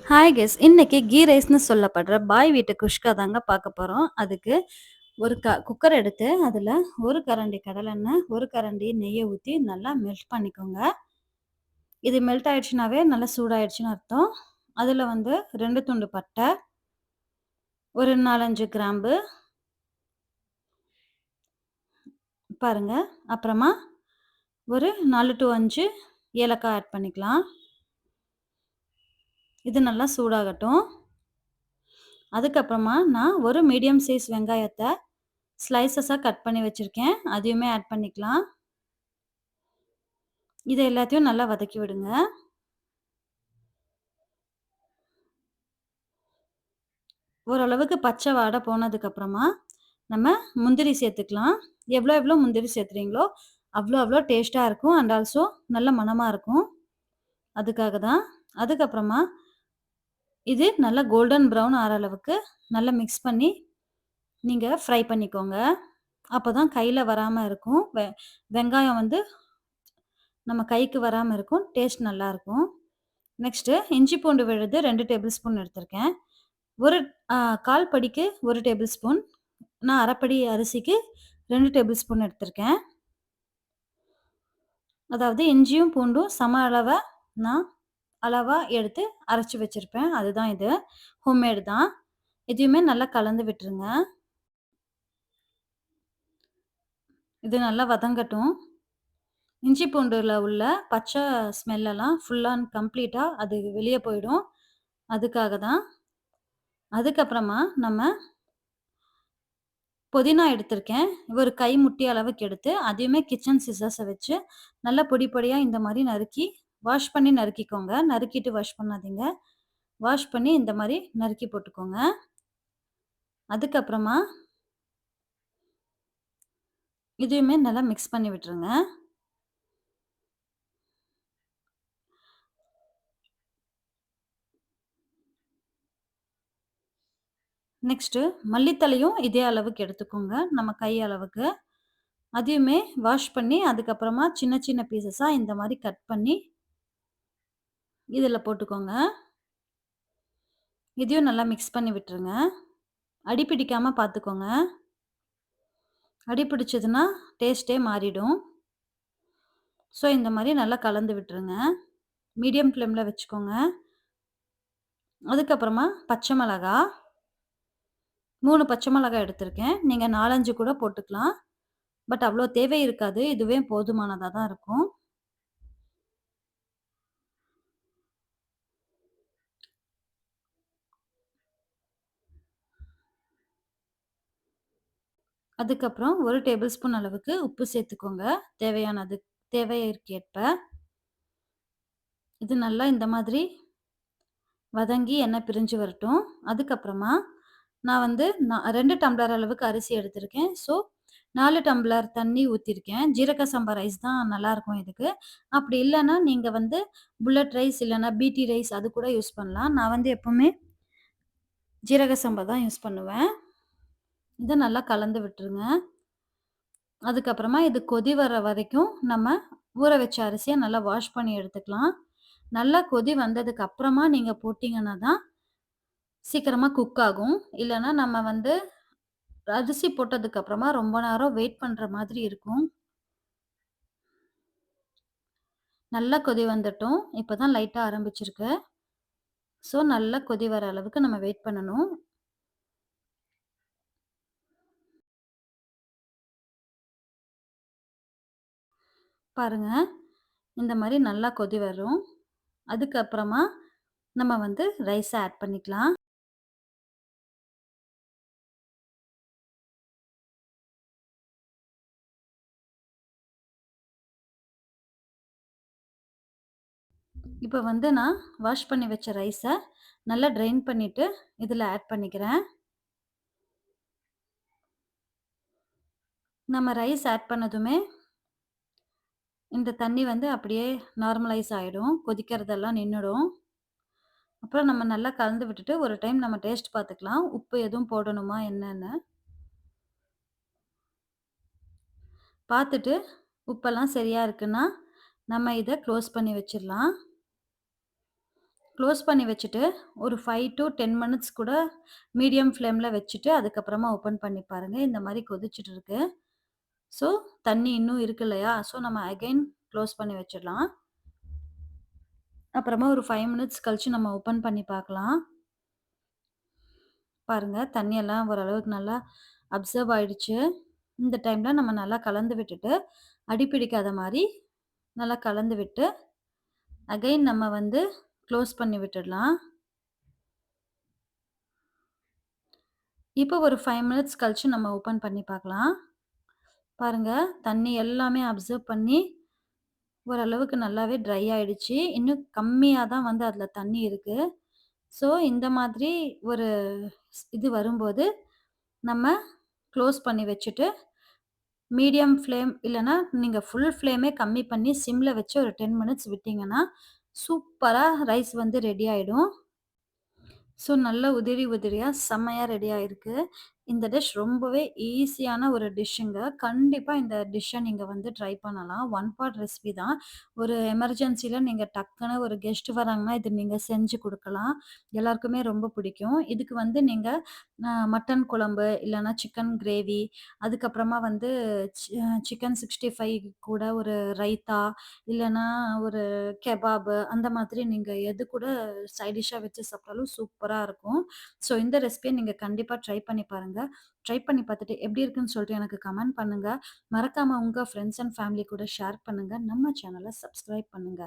Hi guess இன்னைக்கு key ரைஸ்னு சொல்லப்படுற பாய் வீட்டு குஷ்கா தாங்க பார்க்க போகிறோம். அதுக்கு ஒரு குக்கர் எடுத்து அதில் ஒரு கரண்டி கடலெண்ணெய், ஒரு கரண்டி நெய்யை ஊற்றி நல்லா மெல்ட் பண்ணிக்கோங்க. இது மெல்ட் ஆயிடுச்சுனாவே நல்லா சூடாயிடுச்சுன்னு அர்த்தம். அதில் வந்து 2 துண்டு பட்டை, ஒரு 4, 5 கிராம்பு பாருங்க. அப்புறமா ஒரு 4 to 5 ஏலக்காய் ஆட் பண்ணிக்கலாம். இது நல்லா சூடாகட்டும். அதுக்கப்புறமா நான் ஒரு மீடியம் சைஸ் வெங்காயத்தை ஸ்லைசஸாக கட் பண்ணி வச்சுருக்கேன். அதையுமே ஆட் பண்ணிக்கலாம். இதை எல்லாத்தையும் நல்லா வதக்கி விடுங்க. ஓரளவுக்கு பச்சை வாடை போனதுக்கப்புறமா நம்ம முந்திரி சேர்த்துக்கலாம். எவ்வளோ எவ்வளோ முந்திரி சேர்த்துறீங்களோ அவ்வளோ அவ்வளோ டேஸ்ட்டாக இருக்கும். அண்ட் ஆல்சோ நல்ல மணமாக இருக்கும். அதுக்காக தான். அதுக்கப்புறமா இது நல்லா கோல்டன் ப்ரௌன் ஆகிற அளவுக்கு நல்லா மிக்ஸ் பண்ணி நீங்கள் ஃப்ரை பண்ணிக்கோங்க. அப்போ தான் கையில் வராமல் இருக்கும். வெங்காயம் வந்து நம்ம கைக்கு வராமல் இருக்கும். டேஸ்ட் நல்லாயிருக்கும். நெக்ஸ்ட்டு இஞ்சி பூண்டு விழுது 2 டேபிள் ஸ்பூன் எடுத்திருக்கேன். ஒரு 1/4 படிக்கு 1 டேபிள் ஸ்பூன். நான் 1/2 படி அரிசிக்கு 2 டேபிள் ஸ்பூன் எடுத்திருக்கேன். அதாவது இஞ்சியும் பூண்டும் சம நான் அளவா எடுத்து அரைச்சு வச்சிருப்பேன். அதுதான் இது. ஹோம்மேடு தான். இதையுமே நல்லா கலந்து விட்டுருங்க. இது நல்லா வதங்கட்டும். இஞ்சி பூண்டுல உள்ள பச்சை ஸ்மெல்லெல்லாம் ஃபுல் அண்ட் கம்ப்ளீட்டா அது வெளிய போயிடும். அதுக்காக தான். அதுக்கப்புறமா நம்ம புதினா எடுத்திருக்கேன். ஒரு கை முட்டி அளவுக்கு எடுத்து, அதையுமே கிச்சன் சிசர்ஸ வச்சு நல்லா பொடி பொடியா இந்த மாரி நறுக்கி, வாஷ் பண்ணி நறுக்கிக்கோங்க. நறுக்கிட்டு வாஷ் பண்ணாதீங்க. வாஷ் பண்ணி இந்த மாரி நறுக்கி போட்டுக்கோங்க. அதுக்கப்புறமா இதையுமே நல்லா மிக்ஸ் பண்ணி விட்டுருங்க. நெக்ஸ்ட்டு மல்லித்தழையும் இதே அளவுக்கு எடுத்துக்கோங்க. நம்ம கை அளவுக்கு. அதையுமே வாஷ் பண்ணி, அதுக்கப்புறமா சின்ன சின்ன பீசஸா இந்த மாரி கட் பண்ணி இதில போட்டுக்கோங்க. இதையும் நல்லா மிக்ஸ் பண்ணி விட்டுருங்க. அடி பிடிக்காம பார்த்துக்கோங்க. அடி பிடிச்சதுன்னா டேஸ்ட்டே மாறிடும். ஸோ இந்த மாரி நல்லா கலந்து விட்டுருங்க. மீடியம் ஃப்ளேம்ல வச்சுக்கோங்க. அதுக்கப்புறமா பச்சை மிளகா 3 பச்சை மிளகாய் எடுத்திருக்கேன். நீங்க 4, 5 கூட போட்டுக்கலாம். பட் அவ்வளோ தேவை இருக்காது. இதுவே போதுமானதா தான் இருக்கும். அதுக்கப்புறம் 1 டேபிள் ஸ்பூன் அளவுக்கு உப்பு சேர்த்துக்கோங்க. தேவைக்கேற்ப. இது நல்லா இந்த மாதிரி வதங்கி எண்ணெய் பிரிஞ்சு வரட்டும். அதுக்கப்புறமா நான் வந்து 2 டம்ளர் அளவுக்கு அரிசி எடுத்திருக்கேன். ஸோ 4 டம்ளர் தண்ணி ஊத்திருக்கேன். ஜீரக சம்பா ரைஸ் தான் நல்லாயிருக்கும் இதுக்கு. அப்படி இல்லன்னா, நீங்க வந்து புல்லட் ரைஸ் இல்லன்னா பிடி ரைஸ் அது கூட யூஸ் பண்ணலாம். நான் வந்து எப்பவுமே ஜீரக சம்பா தான் யூஸ் பண்ணுவேன். இத நல்லா கலந்து விட்டுருங்க. அதுக்கப்புறமா இது கொதி வர வரைக்கும் நம்ம ஊற வச்ச அரிசிய நல்லா வாஷ் பண்ணி எடுத்துக்கலாம். நல்லா கொதி வந்ததுக்கு அப்புறமா நீங்க போட்டீங்கன்னா தான் சீக்கிரமா குக் ஆகும். இல்லன்னா நம்ம வந்து அரிசி போட்டதுக்கு அப்புறமா ரொம்ப நேரம் வெயிட் பண்ற மாதிரி இருக்கும். நல்லா கொதி வந்துட்டும். இப்ப தான் லைட்டா ஆரம்பிச்சிருக்கு. ஸோ நல்லா கொதி வர அளவுக்கு நம்ம வெயிட் பண்ணணும். பாருங்க, இந்த மாரி நல்லா கொதி வரும். அதுக்கப்புறமா நம்ம வந்து ரைஸ ஆட் பண்ணிக்கலாம். இப்ப வந்து நான் வாஷ் பண்ணி வச்ச ரைஸ நல்லா ட்ரெயின் பண்ணிட்டு இதில ஆட் பண்ணிக்கிறேன். நம்ம ரைஸ் ஆட் பண்ணதுமே இந்த தண்ணி வந்து அப்படியே நார்மலைஸ் ஆயிடும். கொதிக்கிறதெல்லாம் நின்னுடும். அப்புறம் நம்ம நல்லா கலந்து விட்டுட்டு ஒரு டைம் நம்ம டேஸ்ட் பார்த்துக்கலாம். உப்பு எதுவும் போடணுமா என்னன்னு. பார்த்துட்டு உப்பெல்லாம் சரியா இருக்குன்னா, நம்ம இத க்ளோஸ் பண்ணி வச்சிரலாம். க்ளோஸ் பண்ணி வச்சுட்டு, ஒரு 5 டூ 10 மினிட்ஸ் கூட மீடியம் ஃப்ளேம்ல வச்சுட்டு, அதுக்கப்புறமா ஓப்பன் பண்ணி பாருங்க. இந்த மாரி கொதிச்சுட்டு இருக்கு. ஸோ, தண்ணி இன்னும் இருக்கு இல்லையா? ஸோ, நம்ம அகைன் க்ளோஸ் பண்ணி வச்சிடலாம். அப்புறமா ஒரு 5 மினிட்ஸ் கழிச்சு நம்ம ஓப்பன் பண்ணி பார்க்கலாம். பாருங்க, தண்ணி எல்லாம் ஓரளவுக்கு நல்லா அப்சர்வ் ஆயிடுச்சு. இந்த டைம்ல நம்ம நல்லா கலந்து விட்டுட்டு, அடி பிடிக்காத மாரி நல்லா கலந்து விட்டு, அகைன் நம்ம வந்து க்ளோஸ் பண்ணி விட்டுடலாம். இப்போ ஒரு 5 மினிட்ஸ் கழிச்சு நம்ம ஓப்பன் பண்ணி பார்க்கலாம். பாருங்க, தண்ணி எல்லாமே அப்சர்வ் பண்ணி ஓரளவுக்கு நல்லாவே ட்ரை ஆயிடுச்சு. இன்னும் கம்மியா தான் வந்து அதில தண்ணி இருக்கு. ஸோ, இந்த மாதிரி ஒரு இது வரும்போது, நம்ம க்ளோஸ் பண்ணி வச்சுட்டு, மீடியம் ஃப்ளேம் இல்லன்னா, நீங்க ஃபுல் ஃப்ளேமே கம்மி பண்ணி சிம்ல வச்சு ஒரு 10 மினிட்ஸ் விட்டீங்கன்னா, சூப்பரா ரைஸ் வந்து ரெடி ஆயிடும். ஸோ, நல்லா உதிரி உதிரியா செம்மையா ரெடி ஆயிருக்கு. இந்த டிஷ் ரொம்பவே ஈஸியான ஒரு டிஷ்ஷுங்க. கண்டிப்பா இந்த டிஷ்ஷ நீங்க வந்து ட்ரை பண்ணலாம். ஒன் பாட் ரெசிபி தான். ஒரு எமர்ஜென்சில நீங்க டக்குனு ஒரு கெஸ்ட் வராங்கன்னா, இது நீங்க செஞ்சு குடுக்கலாம். எல்லாருக்குமே ரொம்ப பிடிக்கும். இதுக்கு வந்து நீங்க மட்டன் குழம்பு, இல்லன்னா சிக்கன் கிரேவி, அதுக்கப்புறமா வந்து சி சிக்கன் 65 கூட ஒரு ரைத்தா, இல்லன்னா ஒரு கெபாபு அந்த மாதிரி நீங்க எது கூட சைட் டிஷ்ஷா வச்சு சாப்பிட்டாலும் சூப்பரா இருக்கும். ஸோ இந்த ரெசிபிய நீங்க கண்டிப்பா ட்ரை பண்ணி பாருங்க. ட்ரை பண்ணி பார்த்துட்டு எப்படி இருக்குன்னு சொல்லிட்டு எனக்கு கமெண்ட் பண்ணுங்க. மறக்காம உங்க ஃப்ரெண்ட்ஸ் அண்ட் ஃபேமிலி கூட ஷேர் பண்ணுங்க. நம்ம சேனல சப்ஸ்கிரைப் பண்ணுங்க.